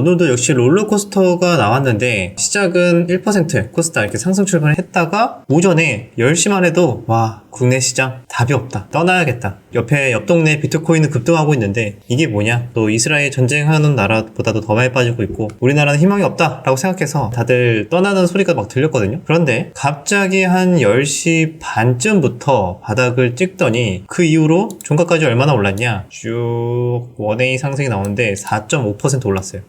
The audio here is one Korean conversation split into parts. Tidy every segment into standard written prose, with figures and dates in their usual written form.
오늘도 역시 롤러코스터가 나왔는데 시작은 1% 코스닥 이렇게 상승 출발을 했다가 오전에 10시만 해도 와 국내 시장 답이 없다, 떠나야겠다. 옆에 옆 동네 비트코인은 급등하고 있는데 이게 뭐냐, 또 이스라엘 전쟁하는 나라보다도 더 많이 빠지고 있고 우리나라는 희망이 없다 라고 생각해서 다들 떠나는 소리가 막 들렸거든요. 그런데 갑자기 한 10시 반쯤부터 바닥을 찍더니 그 이후로 종가까지 얼마나 올랐냐, 쭉 원웨이 상승이 나오는데 4.5% 올랐어요.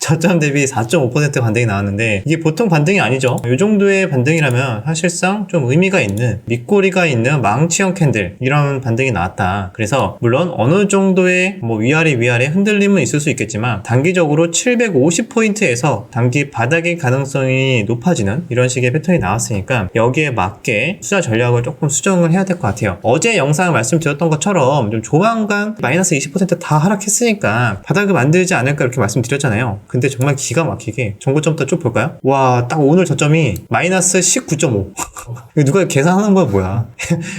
저점 대비 4.5% 반등이 나왔는데 이게 보통 반등이 아니죠. 이 정도의 반등이라면 사실상 좀 의미가 있는, 밑꼬리가 있는 망치형 캔들, 이런 반등이 나왔다. 그래서 물론 어느 정도의 위아래 흔들림은 있을 수 있겠지만 단기적으로 750포인트에서 단기 바닥의 가능성이 높아지는 이런 식의 패턴이 나왔으니까 여기에 맞게 투자 전략을 조금 수정을 해야 될 것 같아요. 어제 영상 말씀드렸던 것처럼 좀 조만간 마이너스 20% 다 하락했으니까 바닥을 만들지 않을까 이렇게 말씀드렸잖아요. 근데 정말 기가 막히게 전고점부터 쭉 볼까요? 와, 딱 오늘 저점이 마이너스 19.5. 누가 계산하는 거야 뭐야.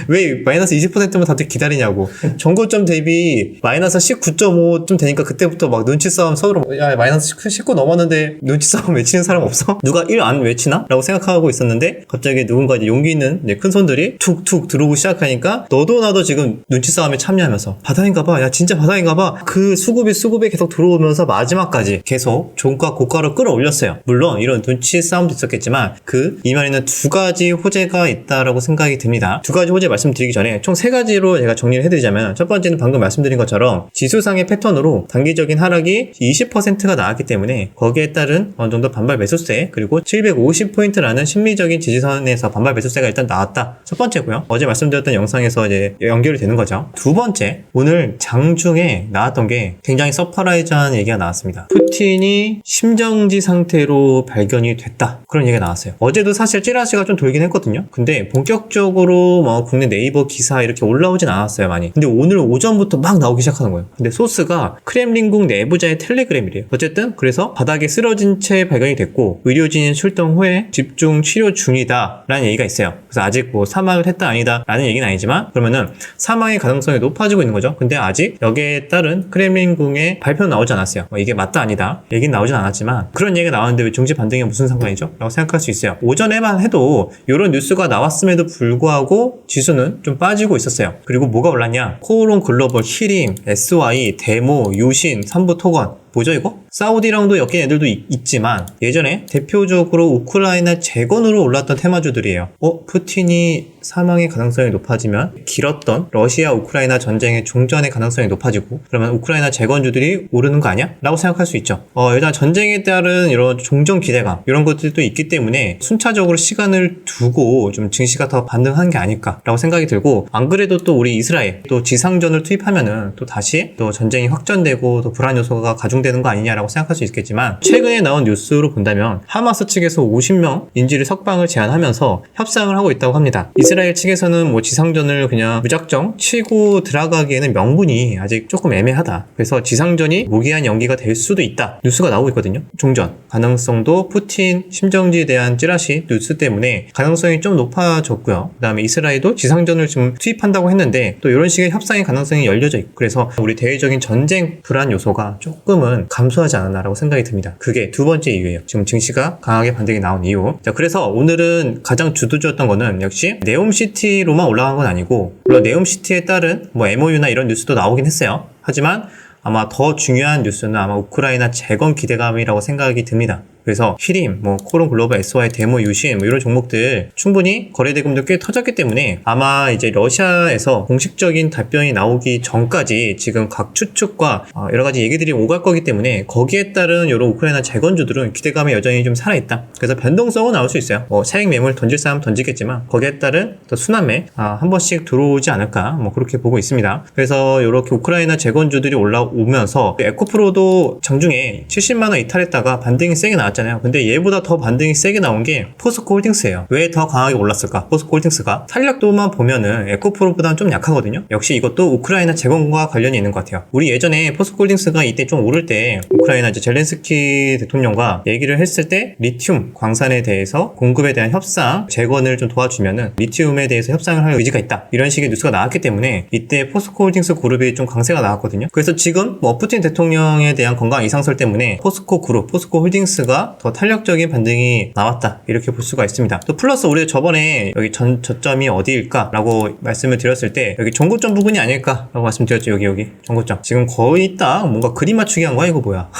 왜 마이너스 20%만 다들 기다리냐고. 전고점 대비 마이너스 19.5쯤 되니까 그때부터 막 눈치 싸움 서로, 야 마이너스 19 넘었는데 눈치 싸움 외치는 사람 없어? 누가 1 안 외치나? 라고 생각하고 있었는데 갑자기 누군가 이제 용기 있는 큰 손들이 툭툭 들어오기 시작하니까 너도 나도 지금 눈치 싸움에 참여하면서 바닥인가봐, 야 진짜 바닥인가봐, 그 수급이 계속 들어오면서 마지막까지 계속 종가 고가를 끌어올렸어요. 물론 이런 눈치 싸움도 있었겠지만 그 이면에는 두 가지 호재가 있다라고 생각이 듭니다. 두 가지 호재 말씀드리기 전에 총 세 가지로 제가 정리를 해드리자면, 첫 번째는 방금 말씀드린 것처럼 지수상의 패턴으로 단기적인 하락이 20%가 나왔기 때문에 거기에 따른 어느 정도 반발 매수세, 그리고 750포인트라는 심리적인 지지선에서 반발 매수세가 일단 나왔다. 첫 번째고요. 어제 말씀드렸던 영상에서 이제 연결이 되는 거죠. 두 번째, 오늘 장중에 나왔던 게 굉장히 서프라이즈한 얘기가 나왔습니다. 푸틴이 심정지 상태로 발견이 됐다, 그런 얘기가 나왔어요. 어제도 사실 찌라시가 좀 돌긴 했거든요. 근데 본격적으로 국내 네이버 기사 이렇게 올라오진 않았어요, 많이. 근데 오늘 오전부터 막 나오기 시작하는 거예요. 근데 소스가 크렘린궁 내부자의 텔레그램이래요. 어쨌든 그래서 바닥에 쓰러진 채 발견이 됐고 의료진 출동 후에 집중 치료 중이다 라는 얘기가 있어요. 그래서 아직 사망을 했다 아니다 라는 얘기는 아니지만 그러면은 사망의 가능성이 높아지고 있는 거죠. 근데 아직 여기에 따른 크렘린궁의 발표는 나오지 않았어요. 이게 맞다 아니다 얘기는 나오진 않았지만 그런 얘기가 나왔는데 왜 중지 반등이 무슨 상관이죠? 라고 생각할 수 있어요. 오전에만 해도 이런 뉴스가 나왔음에도 불구하고 지수는 좀 빠지고 있었어요. 그리고 뭐가 올랐냐? 코오롱 글로벌, 히림, SY, 데모, 유신, 삼부토건, 뭐죠 이거? 사우디랑도 엮인 애들도 있지만 예전에 대표적으로 우크라이나 재건으로 올랐던 테마주들이에요. 푸틴이 사망의 가능성이 높아지면 길었던 러시아 우크라이나 전쟁의 종전의 가능성이 높아지고 그러면 우크라이나 재건주들이 오르는 거 아니야? 라고 생각할 수 있죠. 일단 전쟁에 따른 이런 종전 기대감 이런 것들도 있기 때문에 순차적으로 시간을 두고 좀 증시가 더 반등한 게 아닐까 라고 생각이 들고, 안 그래도 또 우리 이스라엘 또 지상전을 투입하면은 또 다시 또 전쟁이 확전되고 또 불안 요소가 가중되는 거 아니냐라고 생각할 수 있겠지만, 최근에 나온 뉴스로 본다면 하마스 측에서 50명 인질을 석방을 제안하면서 협상을 하고 있다고 합니다. 이스라엘 측에서는 지상전을 그냥 무작정 치고 들어가기에는 명분이 아직 조금 애매하다. 그래서 지상전이 무기한 연기가 될 수도 있다. 뉴스가 나오고 있거든요. 종전 가능성도 푸틴 심정지에 대한 찌라시 뉴스 때문에 가능성이 좀 높아졌고요. 그 다음에 이스라엘도 지상전을 지금 투입한다고 했는데 또 이런 식의 협상의 가능성이 열려져 있고, 그래서 우리 대외적인 전쟁 불안 요소가 조금은 감소하지 않았나라고 생각이 듭니다. 그게 두 번째 이유예요. 지금 증시가 강하게 반등이 나온 이유. 자, 그래서 오늘은 가장 주도주였던 거는 역시 네옴시티로만 올라간 건 아니고, 물론 네옴시티에 따른 MOU나 이런 뉴스도 나오긴 했어요. 하지만 아마 더 중요한 뉴스는 아마 우크라이나 재건 기대감이라고 생각이 듭니다. 그래서 히림, 코오롱 글로벌, SY, 데모, 유신 이런 종목들 충분히 거래 대금도 꽤 터졌기 때문에 아마 이제 러시아에서 공식적인 답변이 나오기 전까지 지금 각 추측과 여러 가지 얘기들이 오갈 거기 때문에 거기에 따른 이런 우크라이나 재건주들은 기대감이 여전히 좀 살아있다. 그래서 변동성은 나올 수 있어요. 차익 매물 던질 사람 던지겠지만 거기에 따른 또 순환매 한 번씩 들어오지 않을까 그렇게 보고 있습니다. 그래서 이렇게 우크라이나 재건주들이 올라오면서 에코프로도 장중에 70만원 이탈했다가 반등이 세게 나왔죠. 나왔잖아요. 근데 얘보다 더 반등이 세게 나온 게 포스코 홀딩스예요. 왜 더 강하게 올랐을까? 포스코 홀딩스가 탄력도만 보면은 에코프로보다는 좀 약하거든요. 역시 이것도 우크라이나 재건과 관련이 있는 것 같아요. 우리 예전에 포스코 홀딩스가 이때 좀 오를 때 우크라이나 이제 젤렌스키 대통령과 얘기를 했을 때 리튬 광산에 대해서 공급에 대한 협상, 재건을 좀 도와주면은 리튬에 대해서 협상을 할 의지가 있다, 이런 식의 뉴스가 나왔기 때문에 이때 포스코 홀딩스 그룹이 좀 강세가 나왔거든요. 그래서 지금 뭐 푸틴 대통령에 대한 건강 이상설 때문에 포스코 그룹, 포스코 홀딩스가 더 탄력적인 반등이 나왔다, 이렇게 볼 수가 있습니다. 또 플러스 우리 저번에 여기 저점이 어디일까 라고 말씀을 드렸을 때 여기 전고점 부근이 아닐까 라고 말씀드렸죠. 여기 전고점 지금 거의 딱 뭔가 그림 맞추기 한 거야. 이거 뭐야.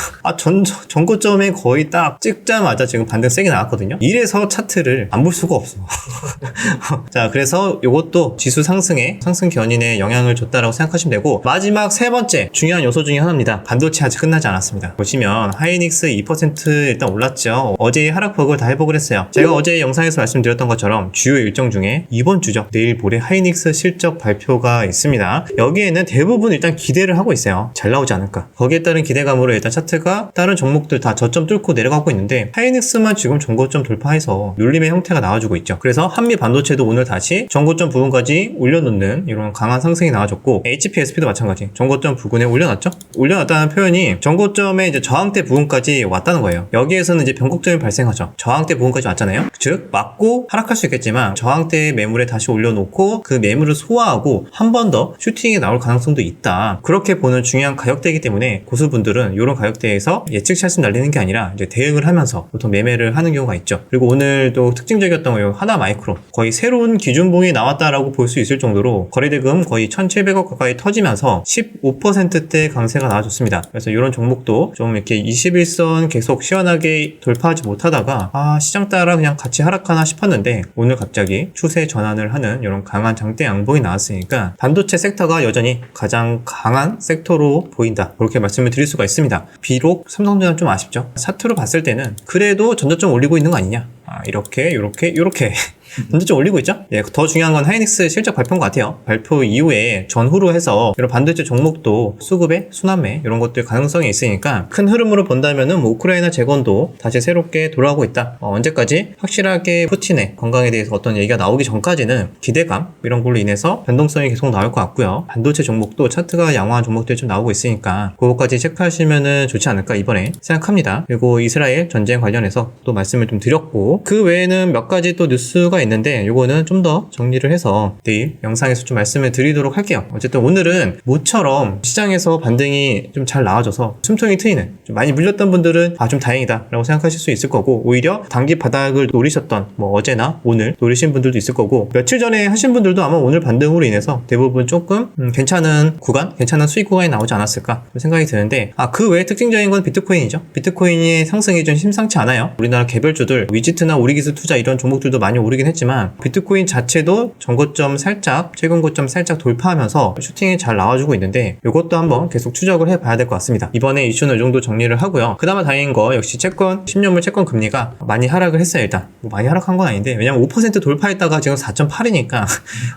전고점에 거의 딱 찍자마자 지금 반등 세게 나왔거든요. 이래서 차트를 안 볼 수가 없어. 자, 그래서 이것도 지수 상승에, 상승 견인에 영향을 줬다라고 생각하시면 되고, 마지막 세 번째 중요한 요소 중에 하나입니다. 반도체 아직 끝나지 않았습니다. 보시면 하이닉스 2% 일단 올랐죠. 어제 하락폭을 다 회복을 했어요. 제가 어제 영상에서 말씀드렸던 것처럼 주요 일정 중에 이번 주죠, 내일 모레 하이닉스 실적 발표가 있습니다. 여기에는 대부분 일단 기대를 하고 있어요. 잘 나오지 않을까. 거기에 따른 기대감으로 일단 차트가 다른 종목들 다 저점 뚫고 내려가고 있는데 하이닉스만 지금 전고점 돌파해서 눌림의 형태가 나와주고 있죠. 그래서 한미 반도체도 오늘 다시 전고점 부근까지 올려놓는 이런 강한 상승이 나와줬고, HPSP도 마찬가지 전고점 부근에 올려놨죠. 올려놨다는 표현이 전고점의 이제 저항대 부근까지 왔다는 거예요. 여기에서는 이제 변곡점이 발생하죠. 저항대 부근까지 왔잖아요. 즉 맞고 하락할 수 있겠지만 저항대 매물에 다시 올려놓고 그 매물을 소화하고 한 번 더 슈팅이 나올 가능성도 있다, 그렇게 보는 중요한 가격대이기 때문에 고수분들은 이런 가격대에서 예측 샷을 날리는 게 아니라 이제 대응을 하면서 보통 매매를 하는 경우가 있죠. 그리고 오늘도 특징적이었던 거예요. 하나마이크론 거의 새로운 기준봉이 나왔다라고 볼 수 있을 정도로 거래대금 거의 1,700억 가까이 터지면서 15%대 강세가 나와줬습니다. 그래서 이런 종목도 좀 이렇게 21선 계속 시원하게 돌파하지 못하다가 시장 따라 그냥 같이 하락하나 싶었는데 오늘 갑자기 추세 전환을 하는 이런 강한 장대 양봉이 나왔으니까 반도체 섹터가 여전히 가장 강한 섹터로 보인다, 그렇게 말씀을 드릴 수가 있습니다. 비록 삼성전자는 좀 아쉽죠. 차트로 봤을 때는 그래도 전저점 올리고 있는 거 아니냐, 이렇게 전저점 올리고 있죠? 예, 더 중요한 건 하이닉스 실적 발표인 것 같아요. 발표 이후에 전후로 해서 이런 반도체 종목도 수급에 순환매 이런 것들 가능성이 있으니까 큰 흐름으로 본다면은 뭐 우크라이나 재건도 다시 새롭게 돌아오고 있다. 언제까지 확실하게 푸틴의 건강에 대해서 어떤 얘기가 나오기 전까지는 기대감 이런 걸로 인해서 변동성이 계속 나올 것 같고요. 반도체 종목도 차트가 양호한 종목들이 좀 나오고 있으니까 그거까지 체크하시면은 좋지 않을까 이번에 생각합니다. 그리고 이스라엘 전쟁 관련해서 또 말씀을 좀 드렸고, 그 외에는 몇 가지 또 뉴스가 있는데 요거는 좀 더 정리를 해서 내일 영상에서 좀 말씀을 드리도록 할게요. 어쨌든 오늘은 모처럼 시장에서 반등이 좀 잘 나와줘서 숨통이 트이는, 좀 많이 물렸던 분들은 좀 다행이다 라고 생각하실 수 있을 거고, 오히려 단기 바닥을 노리셨던 뭐 어제나 오늘 노리신 분들도 있을 거고, 며칠 전에 하신 분들도 아마 오늘 반등으로 인해서 대부분 조금 괜찮은 구간, 괜찮은 수익 구간이 나오지 않았을까 생각이 드는데, 그 외에 특징적인 건 비트코인이죠. 비트코인의 상승이 좀 심상치 않아요. 우리나라 개별주들 위지트나 우리기술 투자 이런 종목들도 많이 오르긴 했지만 비트코인 자체도 전고점 살짝, 최근 고점 살짝 돌파하면서 슈팅이 잘 나와주고 있는데 이것도 한번 계속 추적을 해봐야 될 것 같습니다. 이번에 이슈는 이 정도 정리를 하고요. 그나마 다행인 거 역시 채권, 10년물 채권 금리가 많이 하락을 했어요. 일단 뭐 많이 하락한 건 아닌데, 왜냐면 5% 돌파했다가 지금 4.8이니까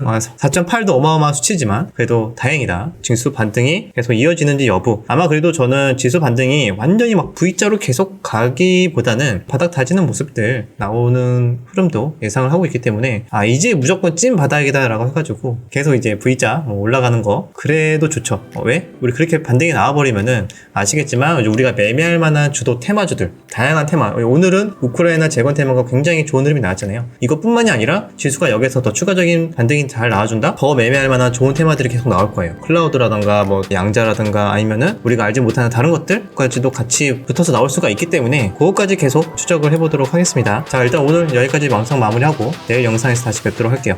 4.8도 어마어마한 수치지만 그래도 다행이다. 지수 반등이 계속 이어지는지 여부. 아마 그래도 저는 지수 반등이 완전히 막 V자로 계속 가기보다는 바닥 다지는 모습들 나오는 흐름도 예상을 하고 있기 때문에 이제 무조건 찐 바닥이다 라고 해가지고 계속 이제 V자 올라가는 거 그래도 좋죠. 왜? 우리 그렇게 반등이 나와버리면은 아시겠지만 우리가 매매할 만한 주도 테마주들, 다양한 테마, 오늘은 우크라이나 재건 테마가 굉장히 좋은 흐름이 나왔잖아요. 이것뿐만이 아니라 지수가 여기서 더 추가적인 반등이 잘 나와준다? 더 매매할 만한 좋은 테마들이 계속 나올 거예요. 클라우드라던가 뭐 양자라던가 아니면은 우리가 알지 못하는 다른 것들까지도 같이 붙어서 나올 수가 있기 때문에 그것까지 계속 추적을 해보도록 하겠습니다. 자, 일단 오늘 여기까지 영상 마무리하고 내일 영상에서 다시 뵙도록 할게요.